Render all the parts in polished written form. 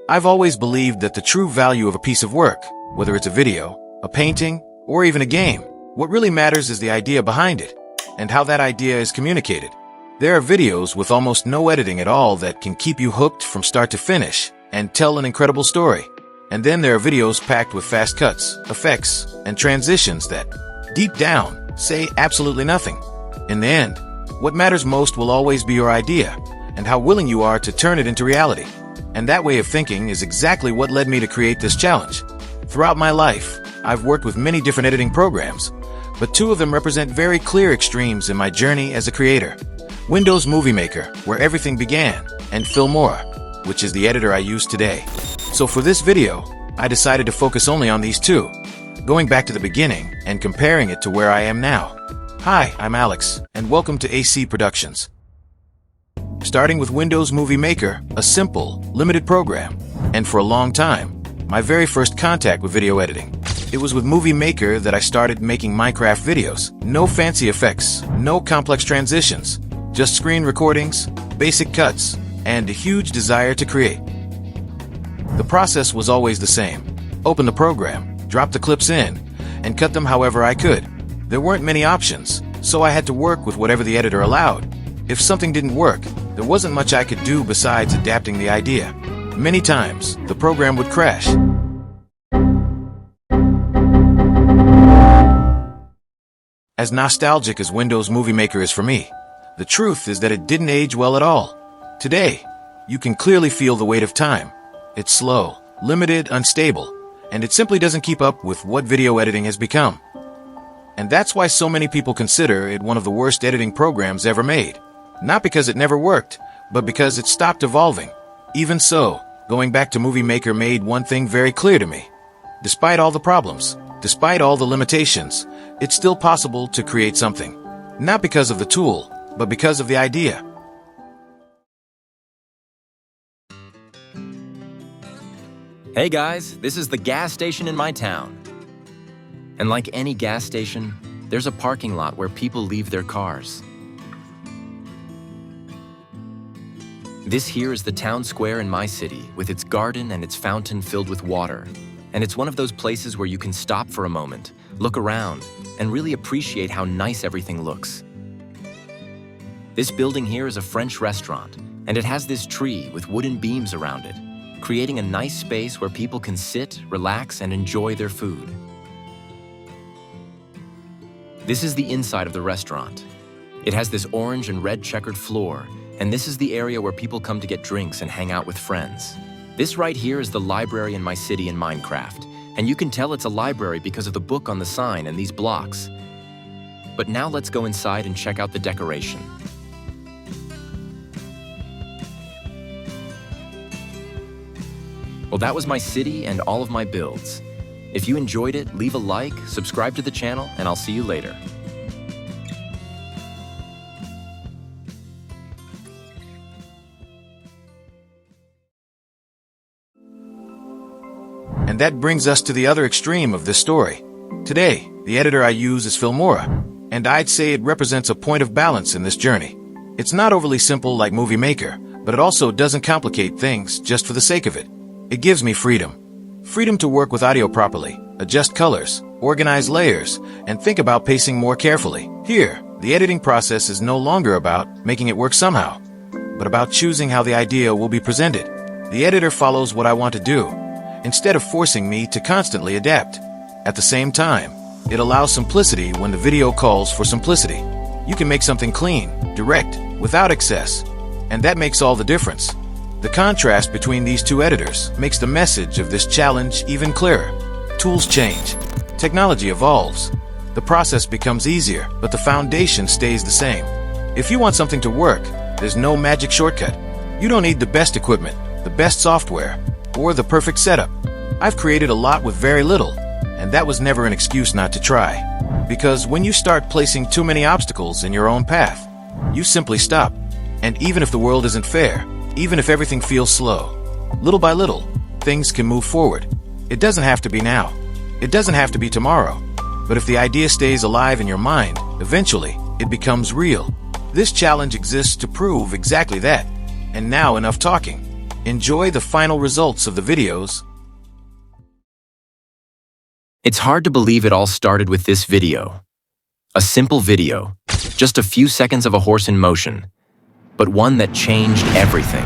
I've always believed that the true value of a piece of work, whether it's a video, a painting, or even a game, what really matters is the idea behind it, and how that idea is communicated. There are videos with almost no editing at all that can keep you hooked from start to finish and tell an incredible story. And then there are videos packed with fast cuts, effects, and transitions that, deep down, say absolutely nothing. In the end, what matters most will always be your idea, and how willing you are to turn it into reality. And that way of thinking is exactly what led me to create this challenge. Throughout my life, I've worked with many different editing programs, but two of them represent very clear extremes in my journey as a creator. Windows Movie Maker, where everything began, and Filmora, which is the editor I use today. So for this video, I decided to focus only on these two, going back to the beginning and comparing it to where I am now. Hi, I'm Alex, and welcome to AC Productions. Starting with Windows Movie Maker, a simple, limited program, and for a long time, my very first contact with video editing. It was with Movie Maker that I started making Minecraft videos. No fancy effects, no complex transitions, just screen recordings, basic cuts, and a huge desire to create. The process was always the same. Open the program, drop the clips in, and cut them however I could. There weren't many options, so I had to work with whatever the editor allowed. If something didn't work, there wasn't much I could do besides adapting the idea. Many times, the program would crash. As nostalgic as Windows Movie Maker is for me, the truth is that it didn't age well at all. Today, you can clearly feel the weight of time. It's slow, limited, unstable, and it simply doesn't keep up with what video editing has become. And that's why so many people consider it one of the worst editing programs ever made. Not because it never worked, but because it stopped evolving. Even so, going back to Movie Maker made one thing very clear to me. Despite all the problems, despite all the limitations, it's still possible to create something. Not because of the tool, but because of the idea. Hey guys, this is the gas station in my town. And like any gas station, there's a parking lot where people leave their cars. This here is the town square in my city, with its garden and its fountain filled with water. And it's one of those places where you can stop for a moment, look around, and really appreciate how nice everything looks. This building here is a French restaurant, and it has this tree with wooden beams around it, creating a nice space where people can sit, relax, and enjoy their food. This is the inside of the restaurant. It has this orange and red checkered floor, and this is the area where people come to get drinks and hang out with friends. This right here is the library in my city in Minecraft, and you can tell it's a library because of the book on the sign and these blocks. But now let's go inside and check out the decoration. Well, that was my city and all of my builds. If you enjoyed it, leave a like, subscribe to the channel, and I'll see you later. And that brings us to the other extreme of this story. Today, the editor I use is Filmora, and I'd say it represents a point of balance in this journey. It's not overly simple like Movie Maker, but it also doesn't complicate things just for the sake of it. It gives me freedom. Freedom to work with audio properly, adjust colors, organize layers, and think about pacing more carefully. Here, the editing process is no longer about making it work somehow, but about choosing how the idea will be presented. The editor follows what I want to do, instead of forcing me to constantly adapt. At the same time, it allows simplicity when the video calls for simplicity. You can make something clean, direct, without excess, and that makes all the difference. The contrast between these two editors makes the message of this challenge even clearer. Tools change. Technology evolves. The process becomes easier, but the foundation stays the same. If you want something to work, there's no magic shortcut. You don't need the best equipment, the best software, or the perfect setup. I've created a lot with very little, and that was never an excuse not to try. Because when you start placing too many obstacles in your own path, you simply stop. And even if the world isn't fair, even if everything feels slow, little by little, things can move forward. It doesn't have to be now. It doesn't have to be tomorrow. But if the idea stays alive in your mind, eventually, it becomes real. This challenge exists to prove exactly that. And now enough talking. Enjoy the final results of the videos. It's hard to believe it all started with this video. A simple video, just a few seconds of a horse in motion, but one that changed everything.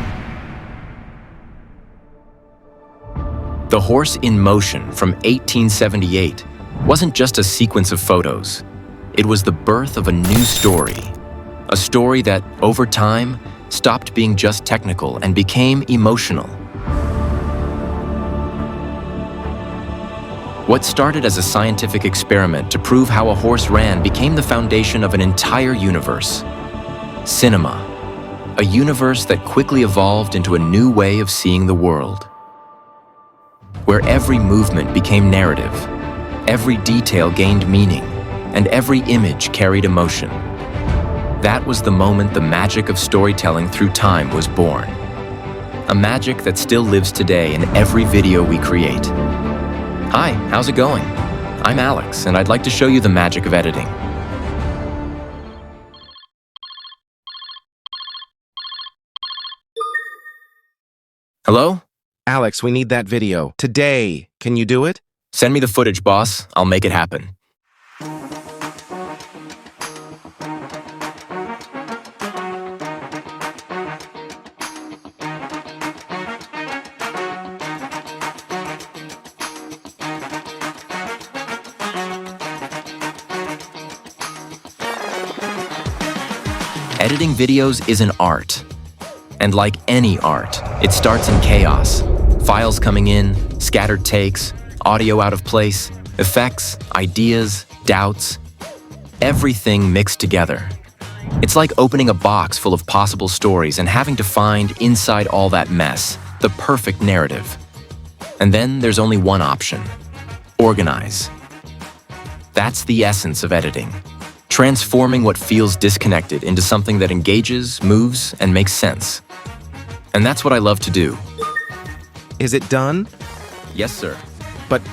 The Horse in Motion from 1878 wasn't just a sequence of photos. It was the birth of a new story. A story that, over time, stopped being just technical and became emotional. What started as a scientific experiment to prove how a horse ran became the foundation of an entire universe. Cinema. A universe that quickly evolved into a new way of seeing the world. Where every movement became narrative, every detail gained meaning, and every image carried emotion. That was the moment the magic of storytelling through time was born. A magic that still lives today in every video we create. Hi, how's it going? I'm Alex, and I'd like to show you the magic of editing. Hello? Alex, we need that video. Today. Can you do it? Send me the footage, boss. I'll make it happen. Editing videos is an art. And like any art, it starts in chaos. Files coming in, scattered takes, audio out of place, effects, ideas, doubts. Everything mixed together. It's like opening a box full of possible stories and having to find inside all that mess the perfect narrative. And then there's only one option: organize. That's the essence of editing. Transforming what feels disconnected into something that engages, moves, and makes sense. And that's what I love to do. Is it done? Yes, sir. But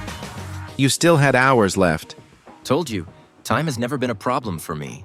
you still had hours left. Told you, time has never been a problem for me.